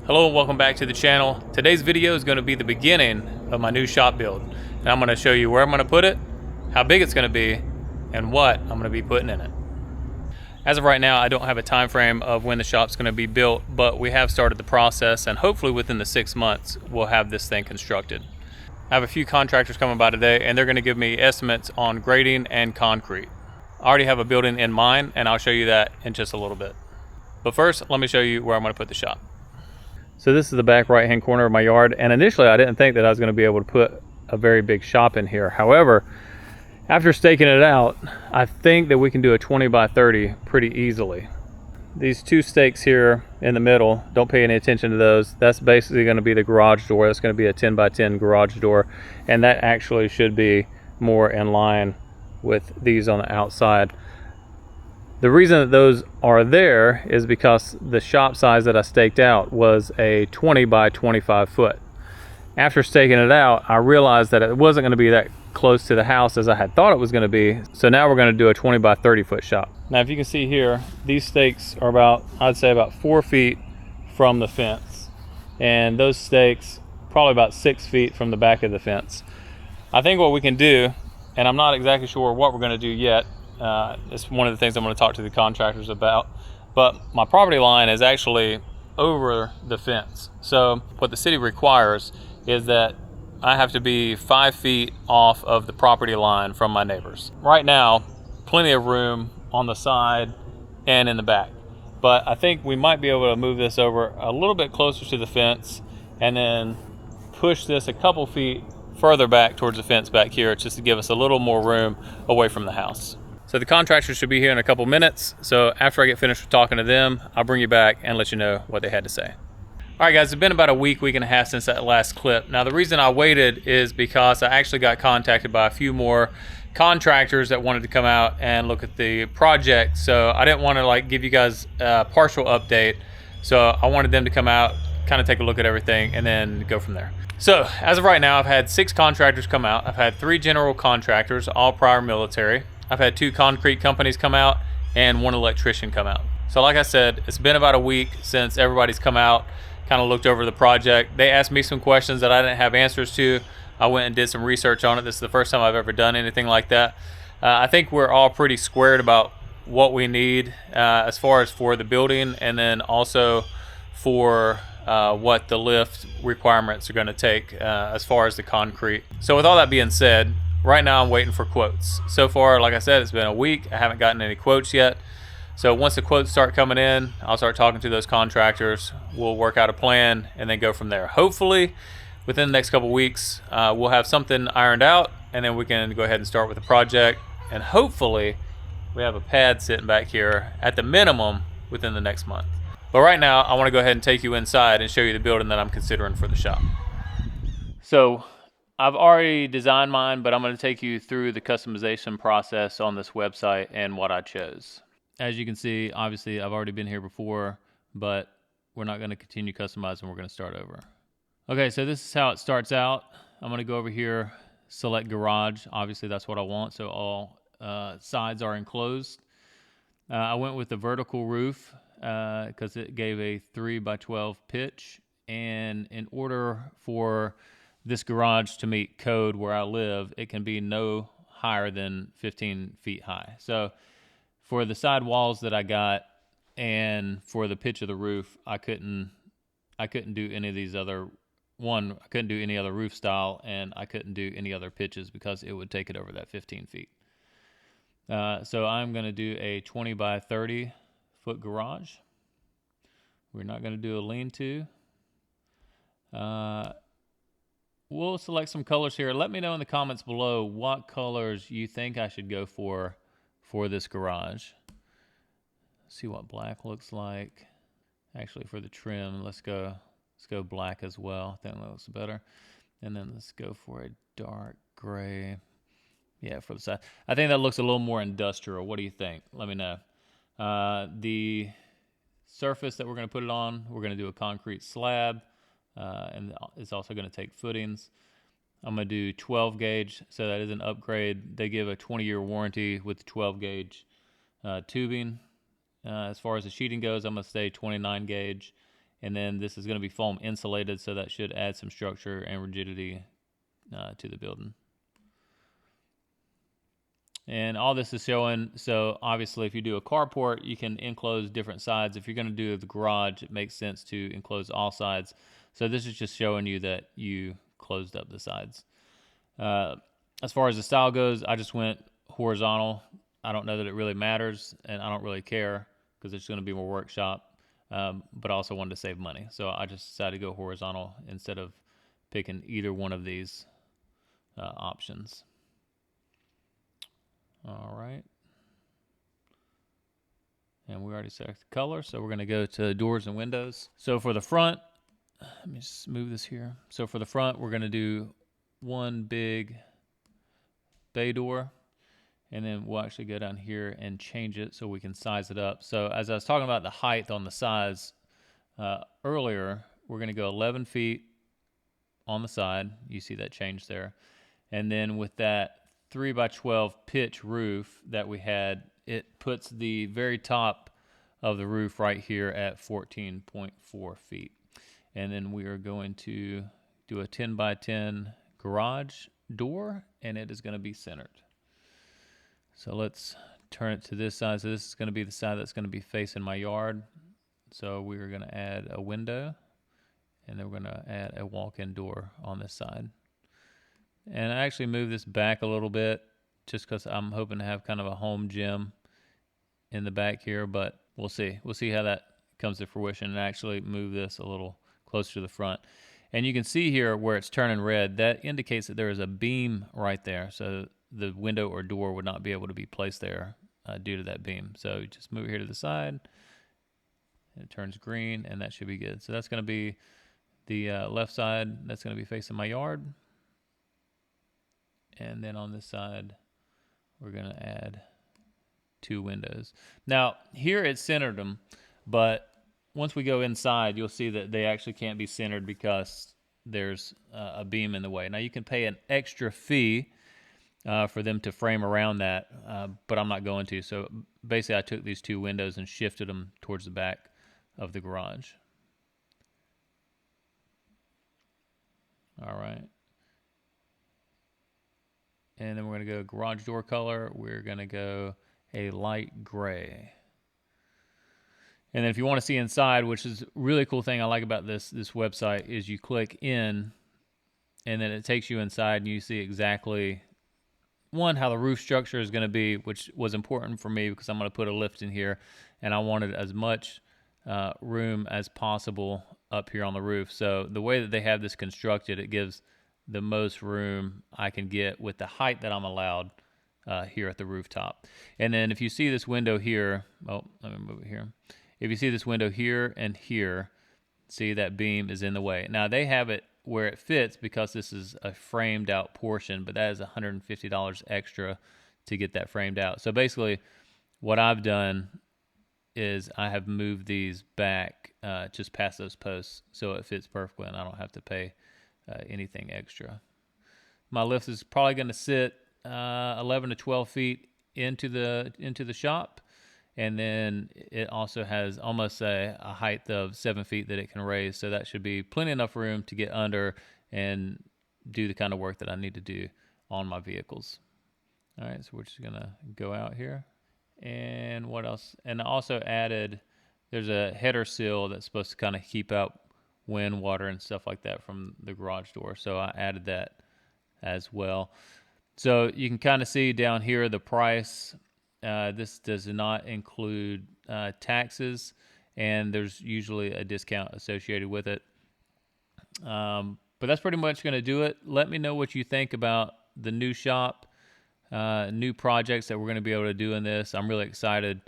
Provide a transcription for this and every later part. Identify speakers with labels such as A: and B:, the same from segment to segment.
A: Hello and welcome back to the channel. Today's video is going to be the beginning of my new shop build. And I'm going to show you where I'm going to put it, how big it's going to be, and what I'm going to be putting in it. As of right now, I don't have a time frame of when the shop's going to be built, but we have started the process, and hopefully within the 6 months, we'll have this thing constructed. I have a few contractors coming by today, and they're going to give me estimates on grading and concrete. I already have a building in mind, and I'll show you that in just a little bit. But first, let me show you where I'm going to put the shop. So this is the back right hand corner of my yard, and initially I didn't think that I was going to be able to put a very big shop in here. However, after staking it out, I think that we can do a 20 by 30 pretty easily. These two stakes here in the middle, don't pay any attention to those. That's basically going to be the garage door. That's going to be a 10 by 10 garage door, and that actually should be more in line with these on the outside. The reason that those are there is because the shop size that I staked out was a 20 by 25 foot. After staking it out, I realized that it wasn't going to be that close to the house as I had thought it was going to be. So now we're going to do a 20 by 30 foot shop. Now, if you can see here, these stakes are about, I'd say about 4 feet from the fence. And those stakes, probably about 6 feet from the back of the fence. I think what we can do, and I'm not exactly sure what we're going to do yet, it's one of the things I'm going to talk to the contractors about, but my property line is actually over the fence. So what the city requires is that I have to be 5 feet off of the property line from my neighbors. Right now, plenty of room on the side and in the back, but I think we might be able to move this over a little bit closer to the fence and then push this a couple feet further back towards the fence back here, just to give us a little more room away from the house. So the contractors should be here in a couple minutes. So after I get finished with talking to them, I'll bring you back and let you know what they had to say. All right, guys, it's been about a week and a half since that last clip. Now, the reason I waited is because I actually got contacted by a few more contractors that wanted to come out and look at the project. So I didn't want to give you guys a partial update. So I wanted them to come out, kind of take a look at everything, and then go from there. So as of right now, I've had 6 contractors come out. I've had 3 general contractors, all prior military. I've had 2 concrete companies come out and 1 electrician come out. So like I said, it's been about a week since everybody's come out, kind of looked over the project. They asked me some questions that I didn't have answers to. I went and did some research on it. This is the first time I've ever done anything like that. I think we're all pretty squared about what we need as far as for the building, and then also for what the lift requirements are going to take as far as the concrete. So with all that being said, right now I'm waiting for quotes. So far, like I said, it's been a week. I haven't gotten any quotes yet. So once the quotes start coming in, I'll start talking to those contractors. We'll work out a plan and then go from there. Hopefully, within the next couple weeks, we'll have something ironed out, and then we can go ahead and start with the project. And hopefully, we have a pad sitting back here at the minimum within the next month. But right now, I want to go ahead and take you inside and show you the building that I'm considering for the shop. So I've already designed mine, but I'm going to take you through the customization process on this website and what I chose. As you can see, obviously I've already been here before, but we're not going to continue customizing. We're going to start over. Okay, so this is how it starts out. I'm going to go over here, select garage. Obviously that's what I want, so all sides are enclosed. I went with the vertical roof because it gave a 3 by 12 pitch, and in order for this garage to meet code where I live, it can be no higher than 15 feet high. So for the side walls that I got and for the pitch of the roof, I couldn't do any of these other, I couldn't do any other roof style, and I couldn't do any other pitches because it would take it over that 15 feet. So I'm going to do a 20 by 30 foot garage. We're not going to do a lean-to. We'll select some colors here. Let me know in the comments below what colors you think I should go for this garage. See what black looks like. Actually, for the trim, let's go black as well. I think that looks better. And then let's go for a dark gray. Yeah, for the side. I think that looks a little more industrial. What do you think? Let me know. The surface that we're going to put it on, we're going to do a concrete slab. And it's also going to take footings. I'm going to do 12 gauge, so that is an upgrade. They give a 20-year warranty with 12 gauge tubing. As far as the sheeting goes, I'm going to stay 29 gauge. And then this is going to be foam insulated, so that should add some structure and rigidity to the building. And all this is showing, so obviously if you do a carport, you can enclose different sides. If you're going to do the garage, it makes sense to enclose all sides. So this is just showing you that you closed up the sides. As far as the style goes, I just went horizontal. I don't know that it really matters, and I don't really care because it's going to be more workshop, but I also wanted to save money. So I just decided to go horizontal instead of picking either one of these options. All right. And we already selected the color, so we're going to go to doors and windows. So for the front, let me just move this here. So for the front, we're going to do one big bay door, and then we'll actually go down here and change it so we can size it up. So as I was talking about the height on the sides earlier, we're going to go 11 feet on the side. You see that change there. And then with that 3x12 pitch roof that we had, it puts the very top of the roof right here at 14.4 feet. And then we are going to do a 10x10 garage door, and it is going to be centered. So let's turn it to this side. So this is going to be the side that's going to be facing my yard. So we're going to add a window, and then we're going to add a walk-in door on this side. And I actually moved this back a little bit just because I'm hoping to have kind of a home gym in the back here, but we'll see. We'll see how that comes to fruition, and actually move this a little closer to the front. And you can see here where it's turning red, that indicates that there is a beam right there. So the window or door would not be able to be placed there due to that beam. So just move it here to the side. It turns green, and that should be good. So that's going to be the left side. That's going to be facing my yard. And then on this side, we're going to add 2 windows. Now, here it centered them, but once we go inside, you'll see that they actually can't be centered because there's a beam in the way. Now, you can pay an extra fee for them to frame around that, but I'm not going to. So basically, I took these 2 windows and shifted them towards the back of the garage. All right. And then we're going to go garage door color. We're going to go a light gray. And then if you want to see inside, which is a really cool thing I like about this website, is you click in, and then it takes you inside, and you see exactly, one, how the roof structure is going to be, which was important for me because I'm going to put a lift in here, and I wanted as much room as possible up here on the roof. So the way that they have this constructed, it gives the most room I can get with the height that I'm allowed here at the rooftop. And then if you see this window here, oh, let me move it here. If you see this window here and here, see that beam is in the way. Now they have it where it fits because this is a framed out portion, but that is $150 extra to get that framed out. So basically what I've done is I have moved these back just past those posts so it fits perfectly and I don't have to pay anything extra. My lift is probably going to sit 11 to 12 feet into the shop, and then it also has almost a height of 7 feet that it can raise, so that should be plenty enough room to get under and do the kind of work that I need to do on my vehicles. All right, so we're just going to go out here. And what else? And I also added, there's a header sill that's supposed to kind of keep out wind, water, and stuff like that from the garage door. So I added that as well. So you can kind of see down here the price. This does not include taxes, and there's usually a discount associated with it. But that's pretty much going to do it. Let me know what you think about the new shop, new projects that we're going to be able to do in this. I'm really excited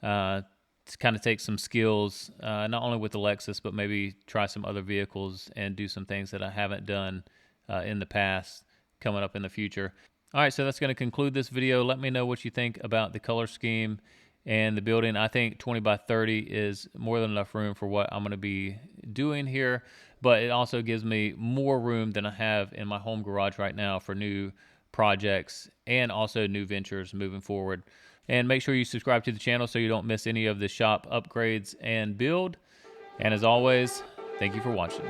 A: to kind of take some skills, not only with the Lexus, but maybe try some other vehicles and do some things that I haven't done in the past coming up in the future. All right, so that's going to conclude this video. Let me know what you think about the color scheme and the building. I think 20 by 30 is more than enough room for what I'm going to be doing here, but it also gives me more room than I have in my home garage right now for new projects and also new ventures moving forward. And make sure you subscribe to the channel so you don't miss any of the shop upgrades and build. And as always, thank you for watching.